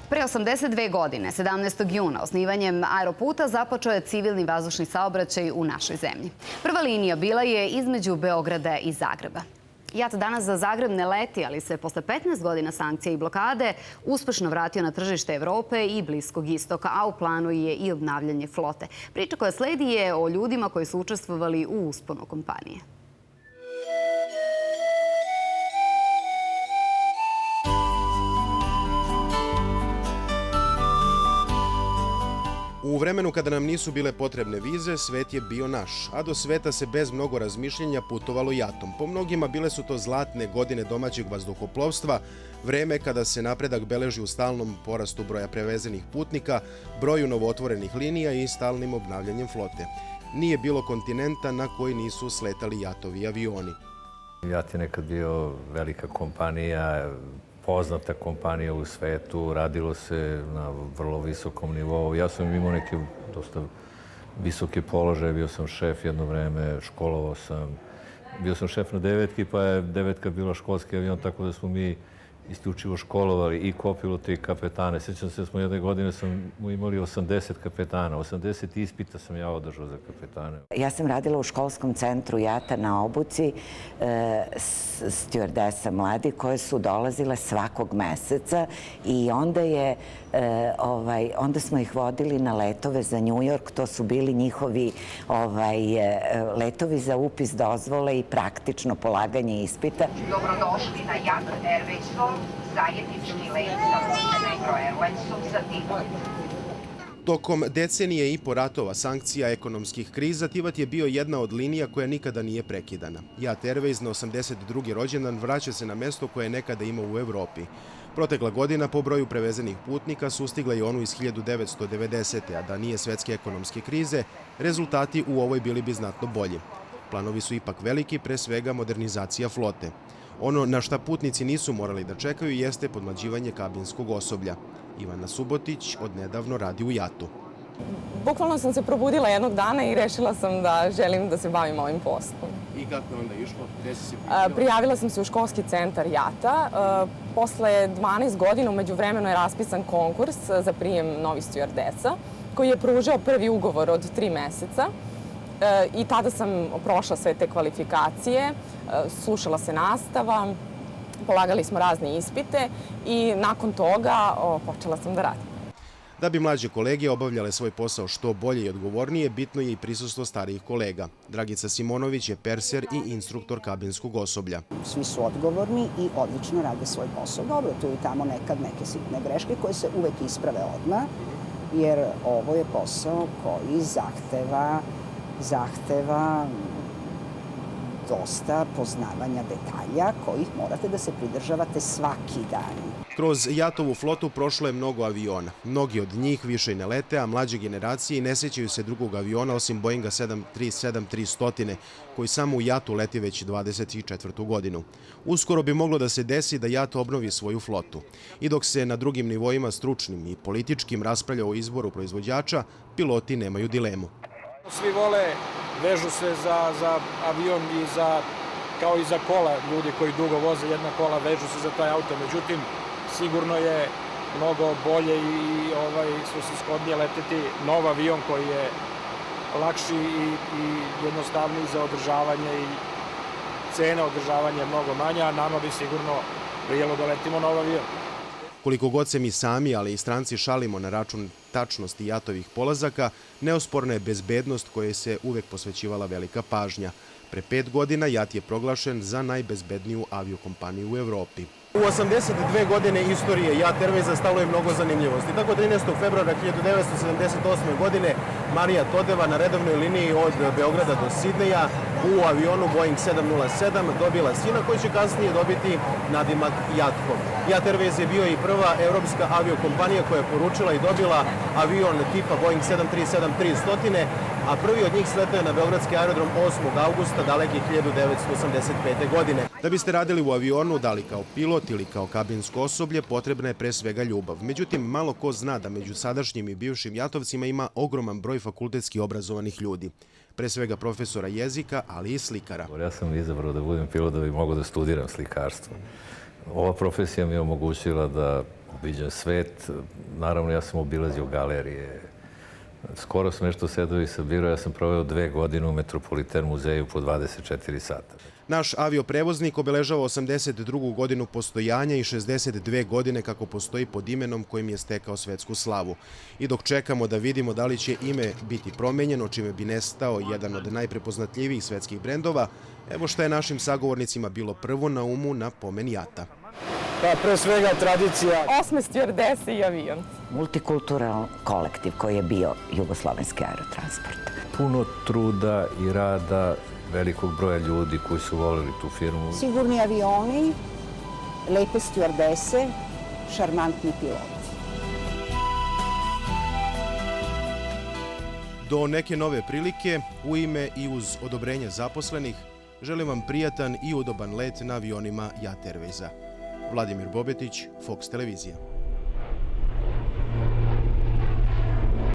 Pre 82 godine, 17. juna, osnivanjem aeroputa započeo je civilni vazdušni saobraćaj u našoj zemlji. Prva linija bila je između Beograda i Zagreba. JAT danas za Zagreb ne leti, ali se posle 15 godina sankcija i blokade uspešno vratio na tržište Evrope i Bliskog istoka, a u planu je i obnavljanje flote. Priča koja sledi je o ljudima koji su učestvovali u usponu kompanije. U vremenu kada nam nisu bile potrebne vize, svet je bio naš, a do sveta se bez mnogo razmišljenja putovalo jatom. Po mnogima bile su to zlatne godine domaćeg vazduhoplovstva, vreme kada se napredak beleži u stalnom porastu broja prevezenih putnika, broju novootvorenih linija i stalnim obnavljanjem flote. Nije bilo kontinenta na koji nisu sletali jatovi i avioni. JAT je nekad bio velika kompanija, poznata kompanija u svetu, radilo se na vrlo visokom nivou. Ja sam imao neki dosta visoki položaj, bio sam šef jedno vreme, školovao sam. Bio sam šef na devetki, pa je devetka bila školski avion, tako da smo mi isključivo školovali i kopilote i kapetane. Sjećam se da smo jedne godine imali 80 kapetana, 80 ispita sam ja održao za kapetane. Ja sam radila u školskom centru JAT-a na obuci stjuardesa mladi koje su dolazile svakog meseca i onda smo ih vodili na letove za New York. To su bili njihovi letovi za upis dozvole i praktično polaganje ispita. Dobrodošli na JAT Airwaysom, zajednički let sa Montenegro Airlinesom za Timor. Tokom decenije i po ratova, sankcija, ekonomskih kriza, Tivat je bio jedna od linija koja nikada nije prekidana. JAT Airways na 82. rođendan vraća se na mesto koje je nekada imao u Evropi. Protekla godina po broju prevezenih putnika sustigla i onu iz 1990. a da nije svetske ekonomske krize, rezultati u ovoj bili bi znatno bolji. Planovi su ipak veliki, pre svega modernizacija flote. Ono na šta putnici nisu morali da čekaju jeste podmlađivanje kabinskog osoblja. Ivana Subotić odnedavno radi u JAT-u. Bukvalno sam se probudila jednog dana i rešila sam da želim da se bavim ovim poslom. I kako je onda išlo? Gde si se prijavila? Prijavila sam se u školski centar JAT-a. Posle 12 godina umeđu vremenu je raspisan konkurs za prijem novih stjuardesa koji je pružao prvi ugovor od 3 meseca. I tada sam prošla sve te kvalifikacije, slušala se nastava, polagali smo razne ispite i nakon toga počela sam da radim. Da bi mlađe kolege obavljale svoj posao što bolje i odgovornije, bitno je i prisustvo starijih kolega. Dragica Simonović je perser i instruktor kabinskog osoblja. Svi su odgovorni i odlično rade svoj posao. Dobro, tu i tamo nekad neke sitne greške koje se uvek isprave odmah, jer ovo je posao koji zahteva dosta poznavanja detalja kojih morate da se pridržavate svaki dan. Kroz JAT-ovu flotu prošlo je mnogo aviona. Mnogi od njih više i ne lete, a mlađe generacije ne sećaju se drugog aviona osim Boeinga 737-300, koji samo u JAT-u leti već 24. godinu. Uskoro bi moglo da se desi da JAT obnovi svoju flotu. I dok se na drugim nivoima stručnim i političkim raspravlja o izboru proizvođača, piloti nemaju dilemu. Svi vole, vežu se za avion i kao i za kola, ljudi koji dugo voze jedna kola, vežu se za taj auto. Međutim, sigurno je mnogo bolje i svrsishodnije leteti nov avion koji je lakši i jednostavniji za održavanje i cena održavanja je mnogo manja, a nama bi sigurno prijelo da letimo nov avion. Koliko god se mi sami, ali i stranci šalimo na račun tačnosti JAT-ovih polazaka, neosporna je bezbednost koje se uvek posvećivala velika pažnja. Pre 5 godina JAT je proglašen za najbezbedniju aviokompaniju u Evropi. U 82 godine istorije JAT Airwaysa stalo je mnogo zanimljivosti. Tako 13. februara 1978. godine Marija Todeva na redovnoj liniji od Beograda do Sidneja u avionu Boeing 707 dobila sina koji će kasnije dobiti nadimak JAT-kom. JAT Airways je bio i prva evropska aviokompanija koja je poručila i dobila avion tipa Boeing 737-300, a prvi od njih sletao je na beogradski aerodrom 8. augusta daleke 1985. godine. Da biste radili u avionu, da li kao pilot ili kao kabinsko osoblje, potrebna je pre svega ljubav. Međutim, malo ko zna da među sadašnjim i bivšim jatovcima ima ogroman broj fakultetski obrazovanih ljudi. Pre svega profesora jezika, ali i slikara. Ja sam izabrao da budem pilot da bi mogao da studiram slikarstvo. Ova profesija mi je omogućila da obiđem svet. Naravno, ja sam obilazio galerije. Skoro sam nešto sedao i sabirao. Ja sam proveo 2 godine u Metropolitan muzeju po 24 sata. Naš avioprevoznik obeležava 82. godinu postojanja i 62 godine kako postoji pod imenom kojim je stekao svetsku slavu. I dok čekamo da vidimo da li će ime biti promenjeno, čime bi nestao jedan od najprepoznatljivijih svetskih brendova, evo šta je našim sagovornicima bilo prvo na umu na pomen JAT-a. Pa pre svega tradicija. 8 stjuardese i avion. Multikultural kolektiv koji je bio Jugoslovenski aerotransport. Puno truda i rada velikog broja ljudi koji su voleli tu firmu. Sigurni avioni, lepe stjuardese, šarmantni piloti. Do neke nove prilike, u ime i uz odobrenje zaposlenih, želim vam prijatan i udoban let na avionima JAT Airwaysa. Vladimir Bobetić, Fox televizija.